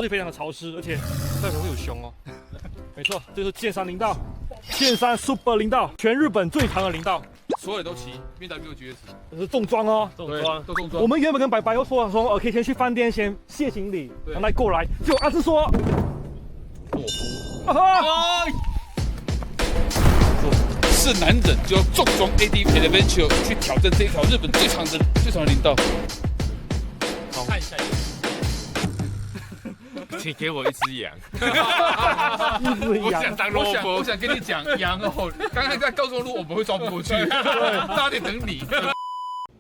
而且非常的潮湿，而且待会会有熊哦。没错，这是剑山林道，剑山 Super 林道，全日本最长的林道。所有人都骑 BMW GS， 这是重装哦，都重装。我们原本跟白白又说，可以先去饭店先卸行李，然后再过来。结果阿志说，懦夫。啊，是男人就要重装 AD Adventure 去挑战这一条日本最长的林道。好，看一下。请给我一只羊。我想当萝卜，我想跟你讲，羊哦，刚刚在高速公路我们会装不过去，差点等你。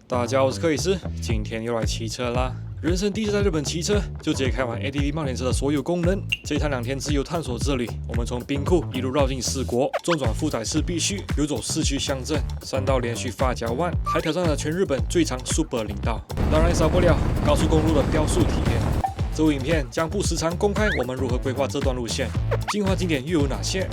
大家好，我是克里斯，今天又来骑车啦。人生第一次在日本骑车，就直接开完 ADV 冒险车的所有功能。这一趟2天自由探索之旅，我们从兵库一路绕进4国，中转富载市必须游走市区乡镇，3道连续发夹弯，还挑战了全日本最长 Super 林道，当然也少不了高速公路的雕塑体验。这部影片将不时常公开我们如何规划这段路线，精华景点又有哪些，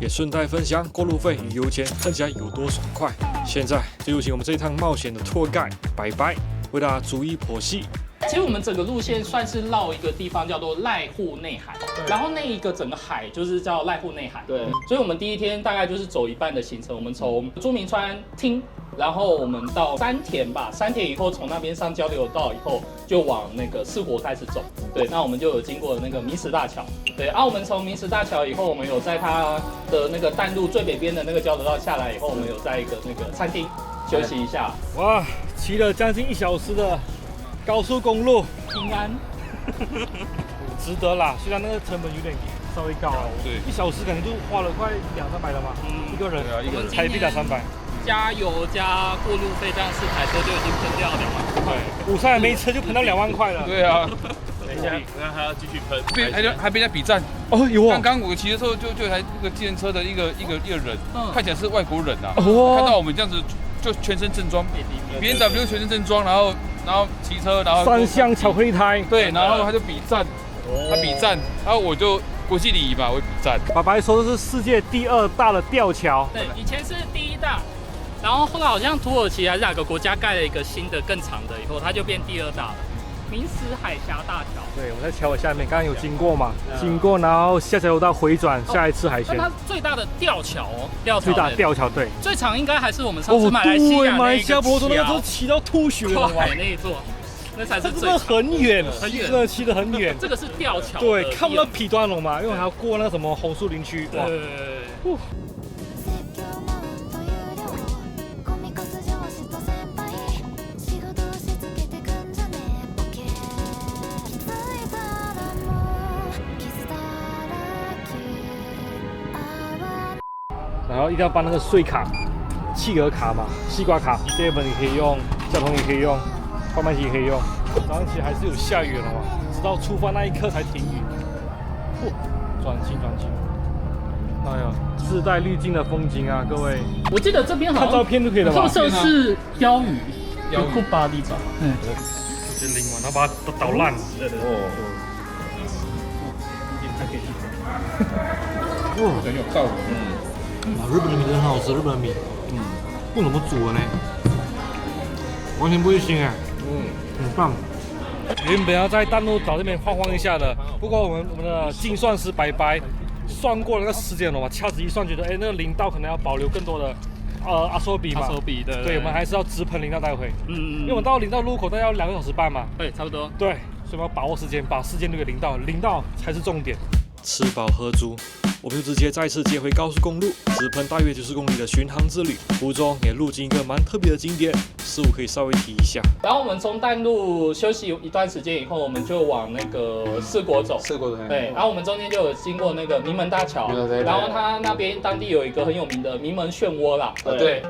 也顺带分享过路费与油钱看起来有多爽快。现在就有请我们这一趟冒险的 tour guide 白白为大家逐一剖析。其实我们整个路线算是绕一个地方叫做濑户内海，然后那一个整个海就是叫濑户内海。对，所以我们第一天大概就是走一半的行程，我们从朱明川町，然后我们到山田吧，山田以后从那边上交流道以后，就往那个4国开始走。对，那我们就有经过那个明石大桥。对，我们从明石大桥以后，我们有在它的那个淡路最北边的那个交流道下来以后，我们有在一个那个餐厅休息一下。哇，骑了将近1小时的高速公路，平安，值得啦。虽然那个成本有点稍微高，对，1小时可能就花了快200-300了嘛，一个人，对啊，一个人台币200-300。加油加过路费，这样4台车就已经喷掉2万块。对，武山还没车就喷到2万块了。对啊，等一下，那还要继续喷，还被人家比战。哦，有啊。刚刚我骑的时候，就有台那个计程车的一个人，看起来是外国人啊。哦。看到我们这样子，就全身正装 ，BMW 全身正装，然后骑车，然后3厢巧克力胎。对，然后他就比战，他比战，然后我就国际礼仪嘛，我比战。爸爸说这是世界第2大的吊桥。对，以前是第1大。然后后来好像土耳其还是哪个国家盖了一个新的更长的，以后它就变第2大了。明石海峡大桥。对，我在桥的下面，刚刚有经过嘛，经过然后下交流道回转，下一次海鲜。那它最大的吊桥哦，最大的吊桥，对。最长应该还是我们上次马来西亚那一个博多那个都骑到吐血了嘛，那一座，那才是真的很远，真的骑得很远。这个是吊桥，对，看不到彼端龙嘛，因为还要过那个什么红树林区。哇。然后一定要办那个税卡、企鹅卡嘛，西瓜卡，7-Eleven也可以用，交通也可以用，贩卖机也可以用。早上起来还是有下雨了嘛，直到出发那一刻才停雨。转进。哎呀，自带滤镜的风景啊，各位。我记得这边好像看照片就可以了吧？特色是鲷鱼，有库巴地吧？就淋完，然后把它都捣烂。很有道理。日本的米真的很好吃，日本的米，不怎么煮的呢，完全不会腥哎，很棒。原本要在淡路岛这边晃一下的，不过我们的精算师白白算过那个时间了嘛，掐指一算，觉得那个林道可能要保留更多的阿索比嘛，对，我们还是要直喷林道带回，因为我们到林道路口大概要2个小时半嘛，对，差不多，对，所以我们要把握时间，把时间留给林道，林道才是重点。吃饱喝足，我们就直接再次接回高速公路，直喷大约90公里的巡航之旅。途中也路经一个蛮特别的景点，师傅可以稍微提一下。然后我们从淡路休息一段时间以后，我们就往那个4国走。4国对，然后我们中间就有经过那个名门大桥，然后它那边当地有一个很有名的名门漩涡啦。对，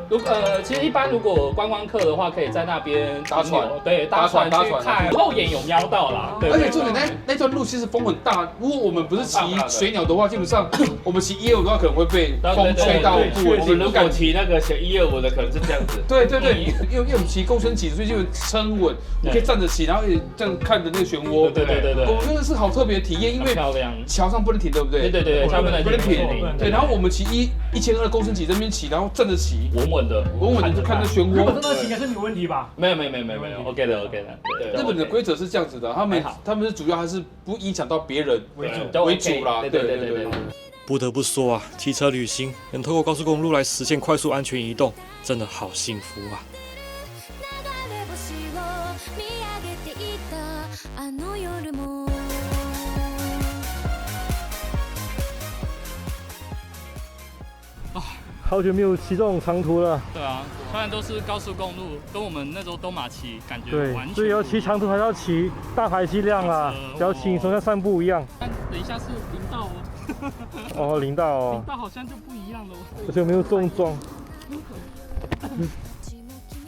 其实一般如果观光客的话，可以在那边搭船，对，搭船去看，后眼有瞄到啦。而且重点那段路其实风很大，如果我们不是骑水鸟的话，基本上我们骑125的话可能会被风吹到部位，我们如果骑那个125的，可能是这样子。对，因为我们骑公升骑，所以就撑稳，你可以站着骑，然后也这样看着那个漩涡。对。我真的是好特别的体验，因为桥上不能停，对不对？对，桥不能停。对，然后我们骑1200公升骑这边骑，然后站着骑，稳稳的就看那漩涡。真的骑应该是没有问题吧？没有 ，OK 的。日本的规则是这样子的，他们是主要还是不影响到别人为主啦。对。不得不说啊，骑车旅行能透过高速公路来实现快速安全移动，真的好幸福啊！好久没有骑这种长途了。对啊，虽然都是高速公路，跟我们那时候东马骑感觉对完全。所以要骑长途还是要骑大排气量啊，比较轻松，像散步一样。等一下是林道哦，林道哦。林道好像就不一样了。而且没有重装。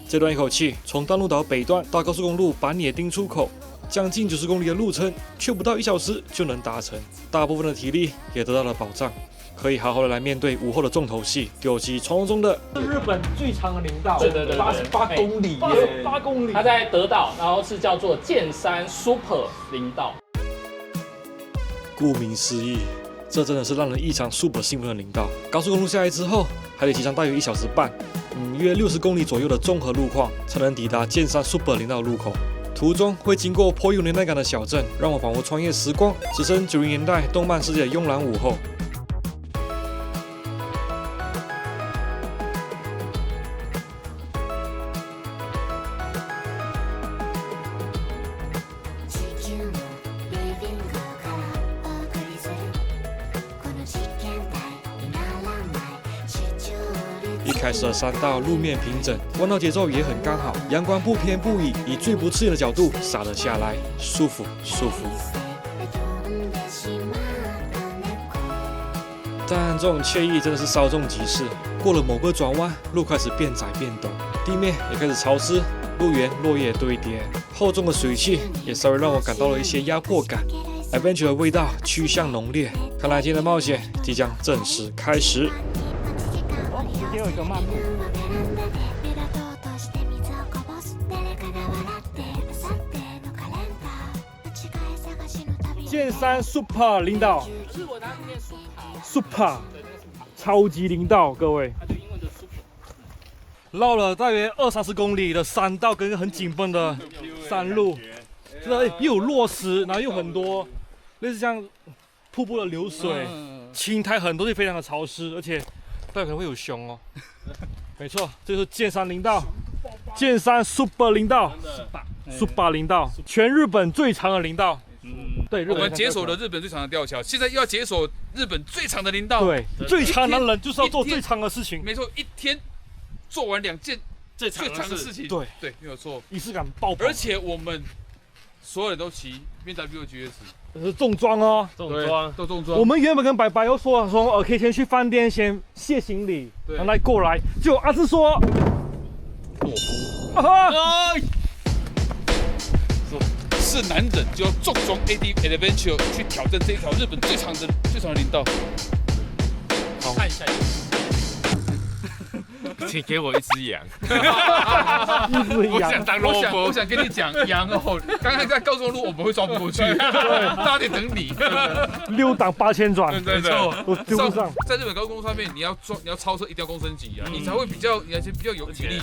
这段一口气从淡路岛北段到高速公路板野町出口，将近90公里的路程，却不到1小时就能达成，大部分的体力也得到了保障。可以好好的来面对午后的重头戏，丢弃传说中的日本最长的林道，对88公里耶，8公里。它在德岛，然后是叫做剑山 Super 林道。顾名思义，这真的是让人异常 super 兴奋的林道。高速公路下来之后，还得骑上大约1小时半，约60公里左右的综合路况，才能抵达剑山 Super 林道路口。途中会经过颇有年代感的小镇，让我仿佛穿越时光，置身90年代动漫世界的慵懒午后。一开始的山道路面平整，弯道节奏也很刚好，阳光不偏不倚，以最不刺眼的角度洒了下来，舒服。但这种惬意真的是稍纵即逝，过了某个转弯，路开始变窄变陡，地面也开始潮湿，路缘落叶堆叠，厚重的水汽也稍微让我感到了一些压迫感。Adventure 的味道趋向浓烈，看来今天的冒险即将正式开始。今天有一个漫步。剑山 Super 林道日文它是念 ，Super 超级林道，各位。它就英文的 Super。绕了大约20-30公里的山道跟很紧绷的山路，真的又有落石，然后又很多类似像瀑布的流水，青苔很多，也非常的潮湿，而且大家可能会有熊哦。没错，这就是剑山林道，剑山 Super 林道，Super 林道，全日本最长的林道。对，我们解锁了日本最长的吊桥，现在又要解锁日本最长的林道。对，最强男人就是要做最长的事情。没错，一天做完2件最长的事情。对，没有错，仪式感爆棚。而且我们所有人都骑 BMW GS， 重装哦，都重装。我们原本跟白白又说可以先去饭店先卸行李，然后过来，就阿志说，懦夫，是男人就要重装 AD Adventure 去挑战这一条日本最长的林道。好，看一下。请给我一只羊。我想当萝卜，我想跟你讲，羊哦，刚刚在高速公路我们会装不过去，大家得等你。6档8000转，没错，我追不上。在日本高速公路上面，你要超车一定要公升级啊，你才会比较有体力。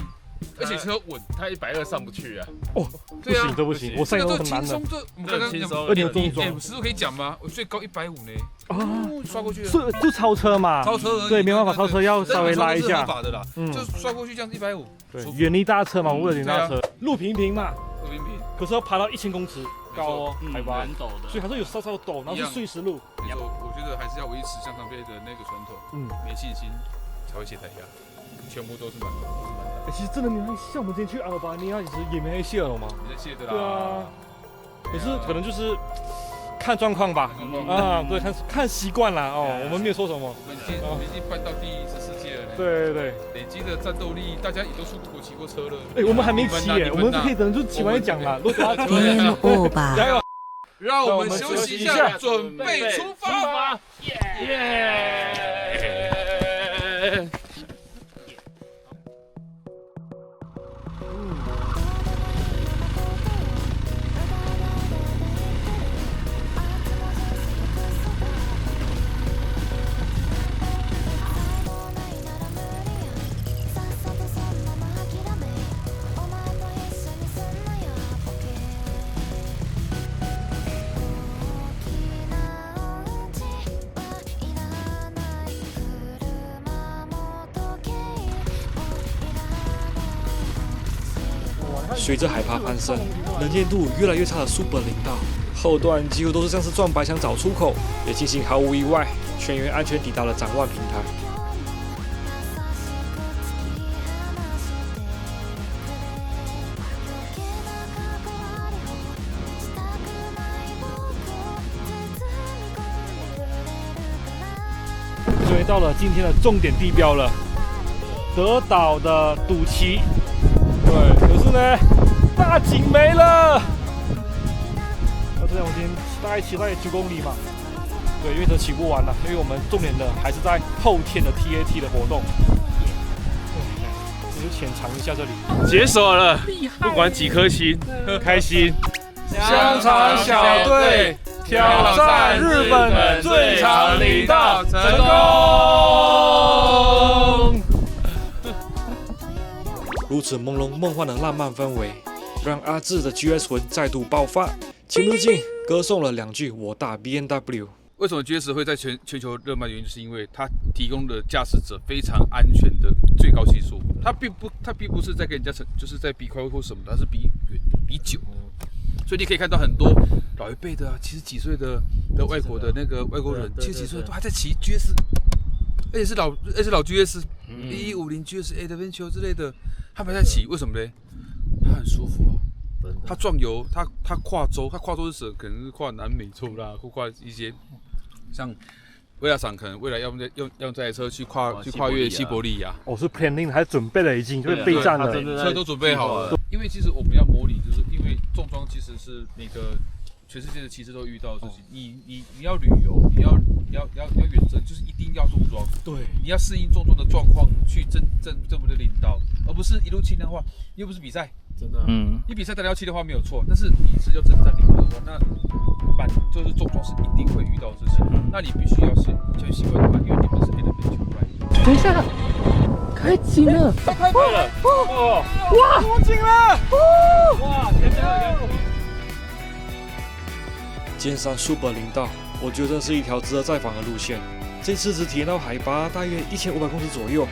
而且车稳，它120上不去啊！哦，对啊，这不行，我赛都很难的。我们刚刚轻松，而且有重装，时速可以讲吗？我最高150呢。啊，刷过去了。就超车嘛，超车而已。对，没办法，超车要稍微拉一下。合法的啦，就刷过去这样子150。对，远离大车嘛，为了远离大车。路平平嘛，路平平，可是要爬到1000公尺高哦，海拔，很陡的，所以还是有稍稍陡，然后是碎石路。没错，我觉得还是要维持向上杯的那个传统。没信心才会卸台压。全部都是满的。其实真的没像我们之前去阿尔巴尼亚，其实也没卸了嘛。没卸的啦。对啊。可是可能就是看状况吧。啊，对，看习惯了哦。我们没有说什么。我们已经办到第14届了。对，累积的战斗力，大家也都出国骑过车了。我们还没骑耶，我们可以等就骑完就讲了。Game over。加油！让我们休息一下，准备出发。随着海拔攀升，能见度越来越差的苏本林道，后段几乎都是像是撞白墙找出口，也庆幸毫无意外，全员安全抵达了展望平台。终于到了今天的重点地标了，德岛的赌旗。对，可是呢，大景没了。那这样我今天大概骑到9公里嘛。对，因为都骑不完了，因为我们重点的还是在后天的 TAT 的活动。我就浅尝一下这里。解锁了，不管几颗星，开心。香肠小队挑战日本最长林道成功。如此朦胧梦幻的浪漫氛围，让阿志的 GS 魂再度爆发。情不尽歌颂了2句我大 BMW。为什么 GS 会在全球热卖？原因就是因为它提供的驾驶者非常安全的最高系数。它并不是在跟人家就是在比快或什么的，它是比远的、比久的。所以你可以看到很多老一辈的70几岁的外国的那个外国人，70几岁都还在骑 GS， 而且是老 GS， 1150 GS Adventure 之类的，他们在骑，为什么呢？它很舒服啊。它撞油，它跨州是什么？可能是跨南美洲啦，或跨一些像威亚厂，可能未来要用这台车去跨越西伯利亚。我是 planning 还准备了已经，就是备战了，车都准备好了。因为其实我们要模拟，就是因为重装其实是每个全世界的骑士都遇到的事情。你要旅游，你要远征，就是一定要重装。对，你要适应重装的状况去征服的领导，而不是一路轻量化。又不是比赛。真的，你比赛当然要骑的话没有错，但是你是要征战领导的话，那就是重装是一定会遇到的事情，那你必须要先习惯它，因为你们是 Adventure。等一下，开紧了，开了，哇，多紧了，哇，前面有人。尖山苏本林道，我觉得是一条值得再访的路线。这次只体验到海拔大约1500公尺左右。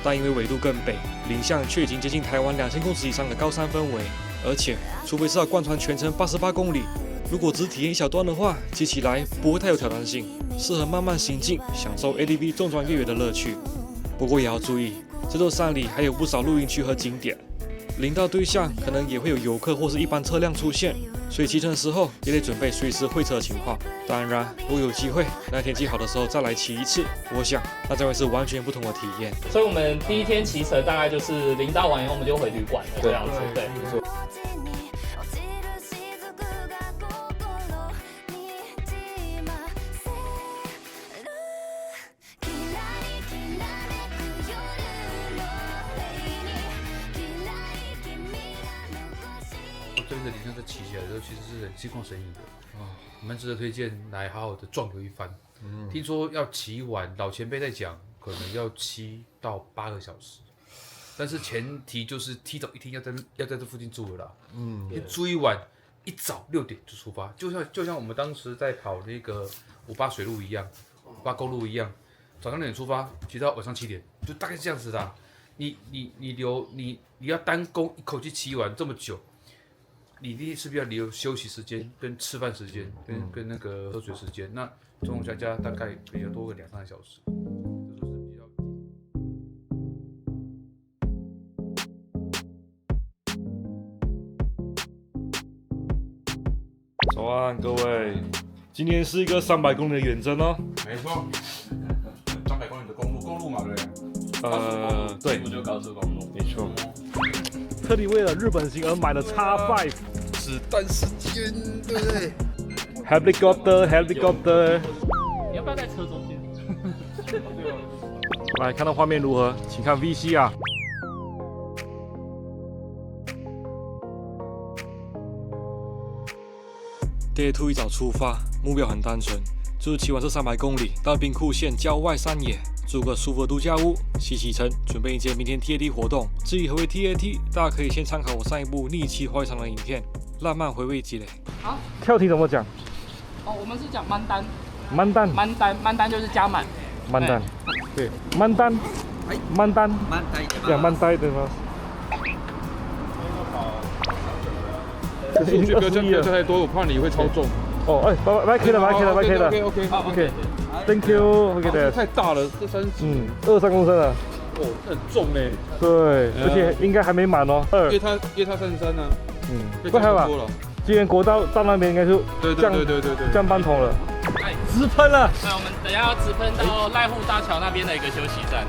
但因为纬度更北，林相却已经接近台湾2000公尺以上的高山氛围，而且除非是要贯穿全程88公里，如果只体验一小段的话，骑起来不会太有挑战性，适合慢慢行进，享受 ADV 重装越野的乐趣。不过也要注意，这座山里还有不少露营区和景点，林道对象可能也会有游客或是一般车辆出现，所以骑乘的时候也得准备随时会车的情况。当然，如果有机会，那天气好的时候再来骑一次，我想那将会是完全不同的体验。所以我们第一天骑乘大概就是林道完以后，我们就回旅馆了，这样子。对。这边的林相在骑起来的时候，其实是很心旷神怡的蛮值得推荐来好好的壮游一番。听说要骑完，老前辈在讲，可能要7到8个小时，但是前提就是提早一天要在这附近住了啦。先住一晚，一早6点就出发，就像我们当时在跑那个58水路一样，58公路一样，早上6点出发，骑到晚上7点，就大概是这样子的。你要单攻一口气骑完这么久。你是不是要留休息时间、跟吃饭时间、跟那个喝水时间？那总共加大概也要多个2、3个小时。这就是比较。早安，各位，今天是一个300公里的远征哦。没错，300公里的公路嘛，对不对？对，就高速公路，没错。特地为了日本行而买了X5，子弹时间，对不对？ helicopter。你要不要在车中间？来看到画面如何？请看 VC 啊。Day 2一早出发，目标很单纯，就是骑完这300公里到兵库县郊外山野，住个舒服的度假屋，洗尘，准备迎接明天 TAT 活动。至于何为 TAT， 大家可以先参考我上一部逆骑滑雪场的影片，浪漫回味积累。好，跳题怎么讲？哦，我们是讲满单，满单，满单就是加满。满单，对，满单，满单，对，满单对吗？数据不要降太多，我怕你会超重。哦，哎，OK 了，OK，Thank you，OK 的。太大了，这30几，23公升了。哦，很重嘞。对，而且应该还没满哦。因为它33呢。不还吧？今天国道到那边应该就对，降半桶了。直喷了。对，我们等一下要直喷到濑户大桥那边的一个休息站。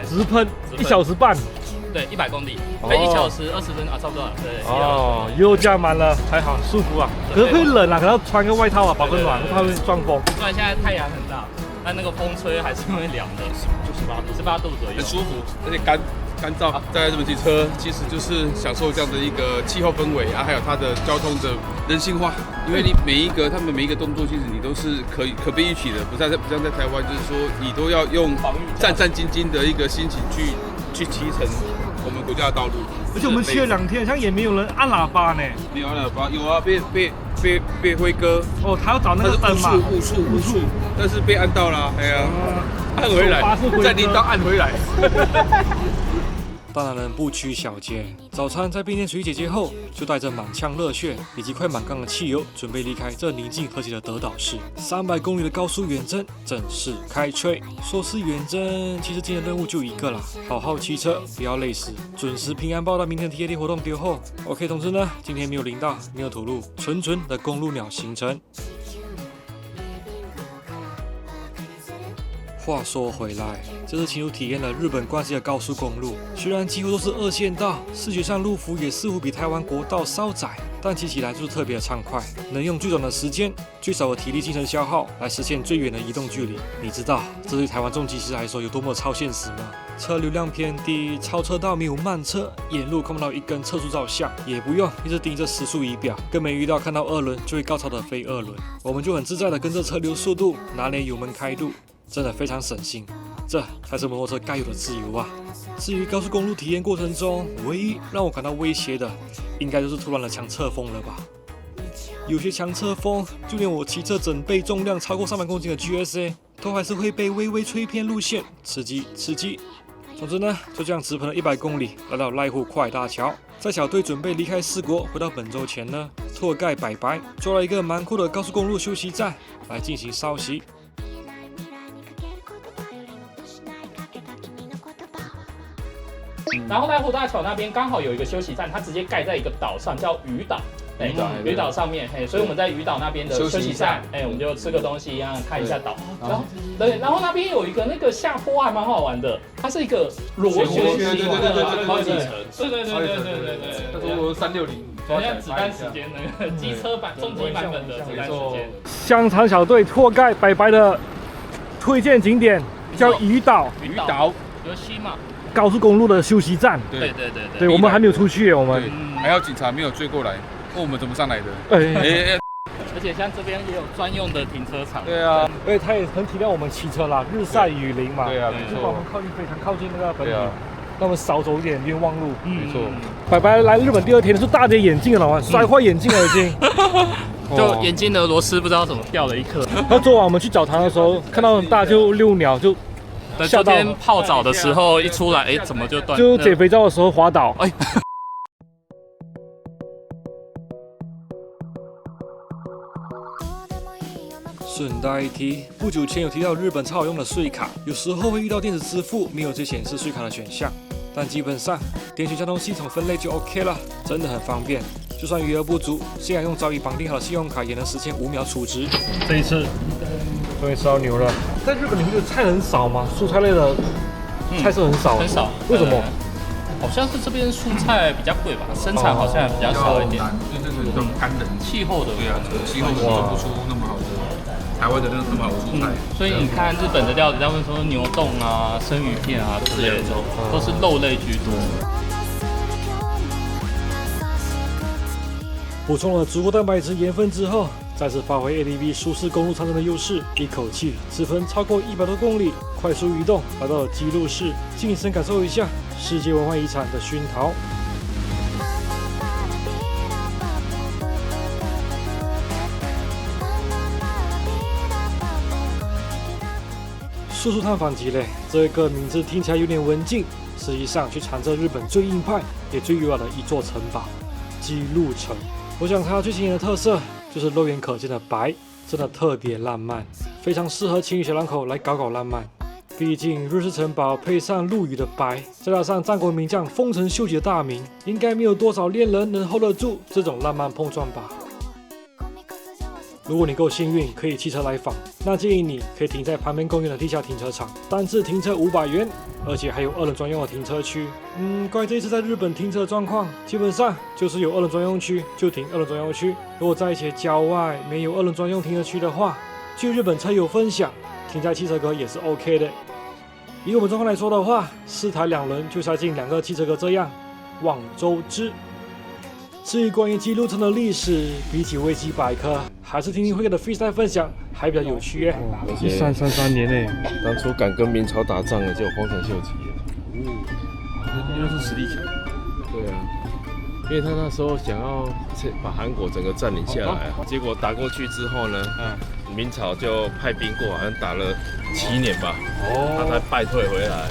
直喷1小时半。对，100公里，1小时20分啊，差不多了。对。哦，又加满了，还好，舒服啊。可是会冷啊，可能要穿个外套啊，保个暖，怕会撞风。虽然现在太阳很大，但那个风吹还是会凉的，18度左右，很舒服，而且干燥。在日本骑车，其实就是享受这样的一个气候氛围啊，还有它的交通的人性化。因为你他们每一个动作，其实你都是可被预期的，不像在台湾，就是说你都要用战战兢兢的一个心情去骑乘我们国家的道路。而且我们骑了2天，像也没有人按喇叭呢。没有按喇叭，有啊，被辉哥。哦，他要找那个灯嘛。误触，但是被按到了，哎呀，按回来，再领到按回来。大男人不拘小节，早餐在冰天雪地解决后，就带着满腔热血以及快满缸的汽油，准备离开这宁静和谐的德岛市。300公里的高速远征正式开吹。说是远征，其实今天的任务就一个啦，好好骑车，不要累死，准时平安报到明天的 TAT 活动丢后。OK， 总之呢，今天没有林道，没有土路，纯的公路鸟行程。话说回来，这次亲自体验了日本关西的高速公路，虽然几乎都是2线道，视觉上路幅也似乎比台湾国道稍窄，但骑起来就是特别的畅快，能用最短的时间、最少的体力精神消耗来实现最远的移动距离。你知道这对台湾重机骑士来说有多么超现实吗？车流量偏低，超车道没有慢车，沿路看不到一根测速照相，也不用一直盯着时速仪表，更没遇到看到2轮就会高潮的非2轮，我们就很自在的跟着车流速度，拿捏油门开度。真的非常省心，这才是摩托车该有的自由啊！至于高速公路体验过程中，唯一让我感到威胁的，应该就是突然的强侧风了吧？有些强侧风，就连我骑车整备重量超过300公斤的 GSA， 都还是会被微微吹偏路线，刺激！总之呢，就这样直喷了100公里，来到濑户快大桥。在小队准备离开4国回到本州前呢，拓盖白白抓了一个蛮酷的高速公路休息站来进行稍息。然后濑户大桥那边刚好有一个休息站，它直接盖在一个岛上，叫鱼岛。鱼岛上面，所以我们在鱼岛那边的休息站，我们就吃个东西一样，看一下岛。然后那边有一个那个下坡还蛮好玩的，它是一个螺旋形的好几层，对，他说360，好像子弹时间那个机车版、重机版本的子弹时间。香肠小队拓盖白白的推荐景点叫鱼岛，有西嘛。高速公路的休息站，对，我们还没有出去，我们还有警察没有追过来，问我们怎么上来的。而且像这边也有专用的停车场。对啊，而且他也很体谅我们骑车啦，日晒雨淋嘛。对啊，没错。就把我们非常靠近那个本地，让我们少走一点冤枉路。没错。白白来日本第2天就大跌眼镜了，摔坏眼镜了已经。就眼镜的螺丝不知道怎么掉了一颗。然后昨晚我们去澡堂的时候，看到很大就6秒就。昨天泡澡的时候一出来，怎么就断？就捡肥皂的时候滑倒。顺带一提，不久前有提到日本超好用的税卡，有时候会遇到电子支付没有这显示税卡的选项，但基本上点选交通系统分类就 OK 了，真的很方便。就算余额不足，现在用早已绑定好的信用卡也能实现5秒储值。这一次终于吃到牛了。在日本，你们觉得菜很少吗？蔬菜类的菜色很少，很少。为什么？好像是这边蔬菜比较贵吧，生产好像比较少一点。这种干冷气候的，对啊，这个气候种不出那么好的台湾的那么好的蔬菜。所以你看日本的料理，大部分说牛冻啊、生鱼片啊之类的，都是肉类居多。补充了足够蛋白质、盐分之后，再次发挥 ATV 舒适公路长征的优势，一口气直奔超过100多公里，快速移动来到了姬路市，近身感受一下世界文化遗产的熏陶。速速探访级嘞，这个名字听起来有点文静，实际上却藏着日本最硬派也最优雅的一座城堡——姬路城。我想它最显眼的特色就是肉眼可见的白，真的特别浪漫，非常适合情侣小两口来搞搞浪漫。毕竟日式城堡配上陆羽的白，再加上战国名将丰臣秀吉的大名，应该没有多少恋人能 hold 得住这种浪漫碰撞吧。如果你够幸运，可以骑车来访，那建议你可以停在旁边公园的地下停车场，单次停车500元，而且还有2人专用的停车区。关于这一次在日本停车的状况，基本上就是有2人专用区就停2人专用区。如果在一些郊外没有2人专用停车区的话，据日本车友分享，停在汽车格也是 OK 的。以我们状况来说的话，4台2轮就塞进2个汽车格，这样望周知。至于关于姬路城的历史，比起维基百科，还是听听辉哥的 freestyle 分享还比较有趣耶。1333年呢，当初敢跟明朝打仗的就有丰臣秀吉。又是实力强。对啊，因为他那时候想要把韩国整个占领下来，结果打过去之后呢，明朝就派兵过，好像打了7年吧，他才败退回来，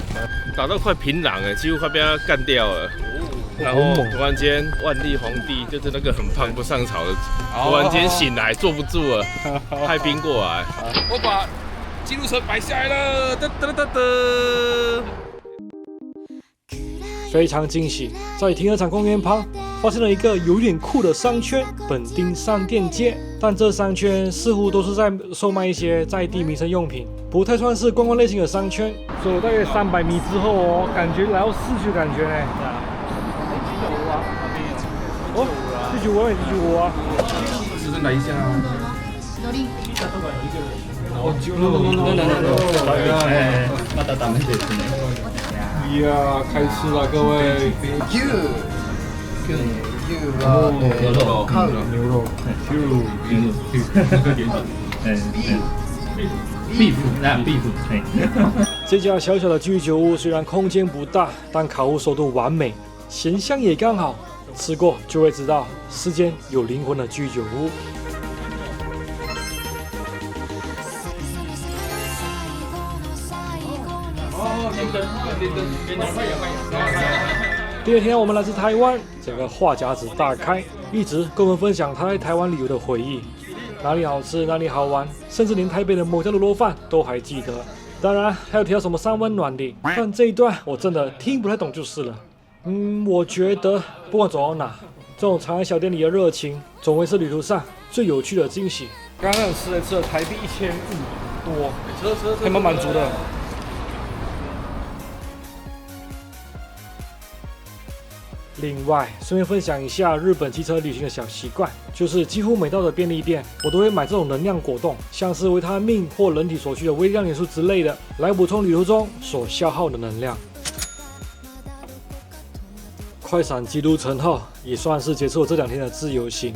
打到快平壤了，几乎快被他干掉了。然后突然间，万历皇帝就是那个很胖不上朝的，突然间醒来坐不住了，派兵过来，我把姬路城摆下来了，噔噔噔噔。非常惊喜，在停车场公园旁发现了一个有点酷的商圈——本町商店街。但这商圈似乎都是在售卖一些在地民生用品，不太算是观光类型的商圈。走大概300米之后哦，感觉来到市区的感觉呢。哦，居酒屋也居酒屋啊。只是来一下啊。またダメですね。哎呀，开吃了各位。牛肉，这家小小的居酒屋虽然空间不大，但烤物熟度完美，咸香也刚好。吃过就会知道，是间有灵魂的居酒屋。第二天，我们来自台湾，整个话匣子大开，一直跟我们分享他在台湾旅游的回忆，哪里好吃，哪里好玩，甚至连台北的某家卤肉饭都还记得。当然还有提到什么三温暖的，但这一段我真的听不太懂就是了。我觉得不管走到哪，这种长安小店里的热情，总会是旅途上最有趣的惊喜。刚刚吃了台币1500多，还蛮满足的。另外，顺便分享一下日本骑车旅行的小习惯，就是几乎每到的便利店，我都会买这种能量果冻，像是维他命或人体所需的微量元素之类的，来补充旅途中所消耗的能量。快闪姬路城后，也算是结束了这2天的自由行，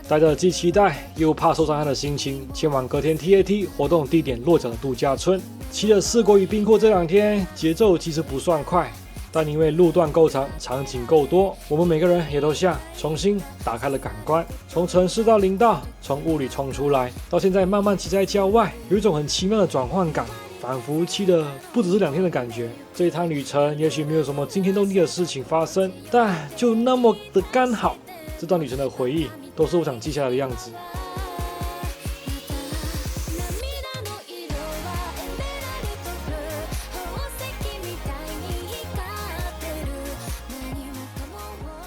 带着既期待又怕受伤害的心情，前往隔天 TAT 活动地点落脚的度假村。骑了4国与冰库这2天，节奏其实不算快，但因为路段够长，场景够多，我们每个人也都像重新打开了感官，从城市到林道，从雾里冲出来，到现在慢慢骑在郊外，有一种很奇妙的转换感，仿佛骑的不只是2天的感觉。这一趟旅程也许没有什么惊天动地的事情发生，但就那么的刚好，这段旅程的回忆都是我想记下来的样子。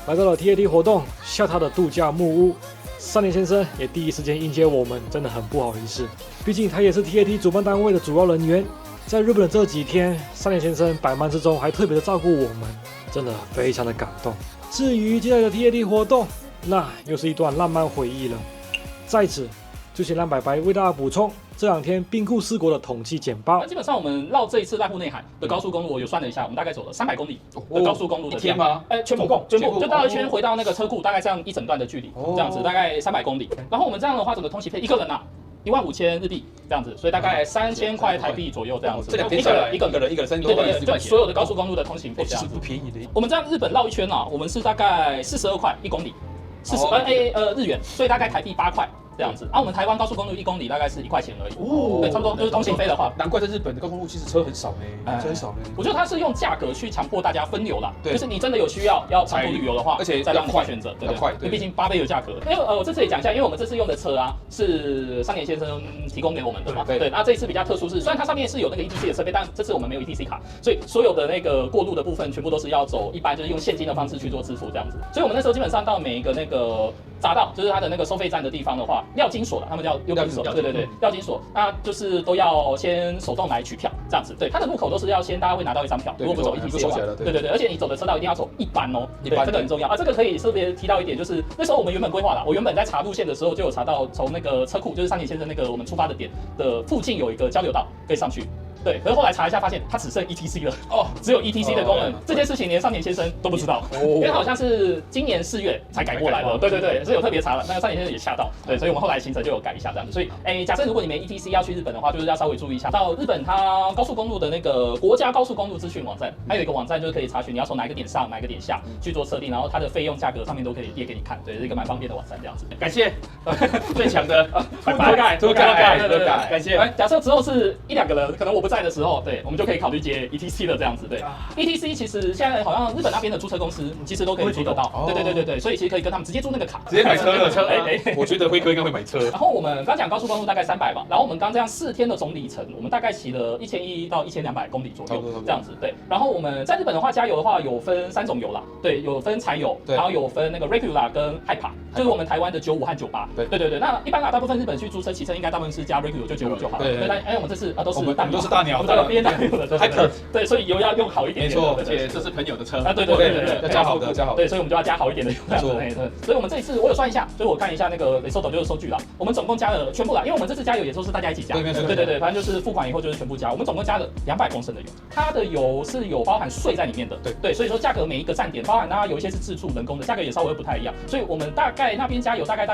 来到了 TAT 活动下榻的度假木屋，3年先生也第一时间迎接我们，真的很不好意思，毕竟他也是 TAT 主办单位的主要人员。在日本的这几天，3年先生百忙之中还特别的照顾我们，真的非常的感动。至于接下来的 TAT 活动，那又是一段浪漫回忆了。在此，就先让白白为大家补充这2天兵库4国的统计简报。基本上我们绕这一次濑户内海的高速公路，我有算了一下，我们大概走了300公里的高速公路的天吗？全部就绕一圈回到那个车库，大概这样一整段的距离，这样子大概300公里。然后我们这样的话，整个通勤费一个人15000日币这样子，所以大概3000块台币左右这样子。这2天下来，一个人3000多块，对，所有的高速公路的通行费这样子，不便宜的。我们这样日本绕一圈我们是大概42块1公里，日元，所以大概台币8块。这样子，我们台湾高速公路1公里大概是1块钱而已，对，差不多就是通行费的话。难怪在日本的高速公路其实车很少车很少我觉得它是用价格去强迫大家分流啦，就是你真的有需要长途旅游的话，而且再让你去选择，对，因为毕竟8倍的价格。因为我这次也讲一下，因为我们这次用的车是上野先生提供给我们的嘛，对，那这一次比较特殊是，虽然它上面是有那个 ETC 的设备，但这次我们没有 ETC 卡，所以所有的那个过路的部分全部都是要走一般就是用现金的方式去做支付这样子。所以我们那时候基本上到每一个那个匝道，就是它的那个收费站的地方的话，料金所他们叫料金所，对，料金所，那就是都要先手动来取票这样子。对，它的入口都是要先大家会拿到一张票，如果不走 ETC 的话，对，而且你走的车道一定要走一般哦，对，这个很重要啊。这个可以特别提到一点，就是那时候我们原本规划啦，我原本在查路线的时候就有查到从那个车库，就是上野先生那个我们出发的点的附近有一个交流道可以上去。对，可是后来查一下发现它只剩 ETC 了只有 ETC 的功能。这件事情连上野先生都不知道，因为好像是今年4月才改过来的。对，所以有特别查了，那个上野先生也吓到。对，所以我们后来行程就有改一下这样子。所以假设如果你没 ETC 要去日本的话，就是要稍微注意一下。到日本它高速公路的那个国家高速公路资讯网站，还有一个网站就是可以查询你要从哪一个点上、哪一个点下去做设定，然后它的费用价格上面都可以列给你看。对，是一个蛮方便的网站这样子。感谢最强的托盖，对，感谢。假设之后是1-2个人，可能我不在的时候，对。我们就可以考虑接 ETC 了，这样子对。ETC 其实现在好像日本那边的租车公司其实都可以租得到，对，所以其实可以跟他们直接租那个卡，直接买车了。我觉得辉哥应该会买车。然后我们刚讲高速公路大概300吧，然后我们刚这样4天的总里程，我们大概骑了1100到1200公里左右，这样子对。然后我们在日本的话，加油的话有分3种油啦，对，有分柴油，然后有分那个 Regular 跟 Hyper， 就是我们台湾的95和98，对。那一般大部分日本去租车骑车应该大部分是加 Regular 就95就好了，对。但我们这次都是大鸟，对，所以油要用好一点点，没错，而且这是朋友的车对，要加好的，对，所以我们就要加好一点的油，对。所以我们这一次我有算一下，所以我看一下那个Lesoto就是收据啦，我们总共加了全部啦，因为我们这次加油也都是大家一起加，对，反正就是付款以后就是全部加，我们总共加了200公升的油，它的油是有包含税在里面的，对，所以说价格每一个站点包含它有一些是自助人工的，价格也稍微不太一样，所以我们大概那边加油大概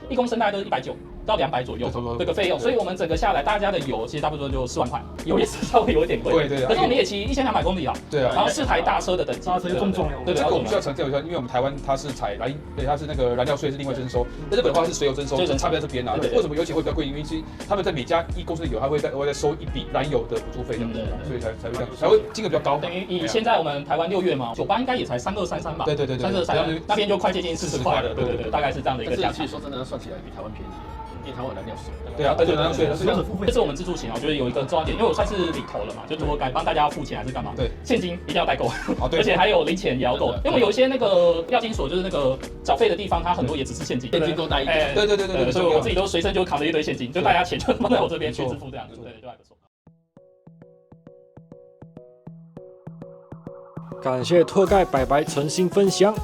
1公升大概都是190到200左右这个费用，所以我们整个下来大家的油其实大部分就4万块，油也是稍微有一点贵，对。可是我们也骑1200公里啦，对啊，然后4台大车的等级，大车更重要，对，这个我们需要强调一下，因为我们台湾它是采它是那个燃料税是另外征收，在日本的话是石油征收，就差别在这边啦。为什么油钱会比较贵？因为其实他们在每加1公升的油，它会再收一笔燃油的补助费这样子，所以才会这样，才会金额比较高。等于以现在我们台湾6月嘛，98应该也才3233吧，对，3233，那边就快接近40块了，对，大概是这样的一个价钱。说真的，算起来比台湾便宜。因为台湾燃料税，对啊，燃料税，这是我们自助型，我觉得有一个重要点，因为我算是领头了嘛，就我该帮大家付钱还是干嘛？对，现金一定要带够，而且还有零钱也要够，因为有一些那个料金所就是那个缴费的地方，它很多也只是现金，现金多带一点，对，所以我自己都随身就扛着一堆现金，就大家钱就放在我这边去支付这样子，对，就还不错。感谢拓盖白白诚心分享，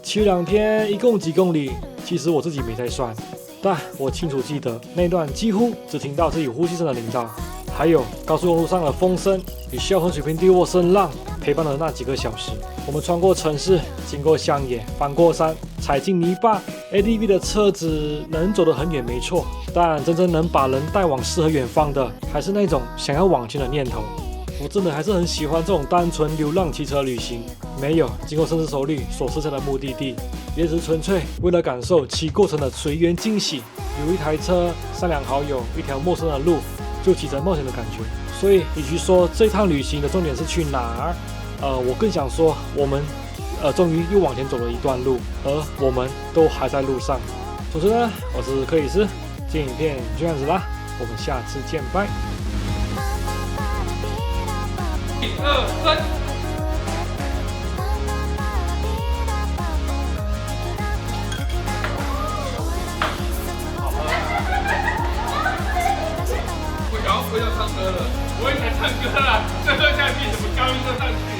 骑2天一共几公里？其实我自己没在算。但我清楚记得那段几乎只听到自己呼吸声的林道，还有高速公路上的风声与消防水平对我声浪陪伴了那几个小时。我们穿过城市，经过乡野，翻过山，踩进泥巴。ADV 的车子能走得很远没错，但真正能把人带往诗和远方的，还是那种想要往前的念头。我真的还是很喜欢这种单纯流浪骑车旅行，没有经过深思熟虑所设下的目的地，也只是纯粹为了感受骑过程的随缘惊喜。有一台车，3两好友，一条陌生的路，就骑着冒险的感觉。所以，与其说这趟旅行的重点是去哪儿，我更想说，我们终于又往前走了一段路，而我们都还在路上。总之呢，我是克里斯，今天影片就这样子啦，我们下次见，拜。1、2、3。我要唱歌了，我也想唱歌了，再喝下去怎么高音都上去。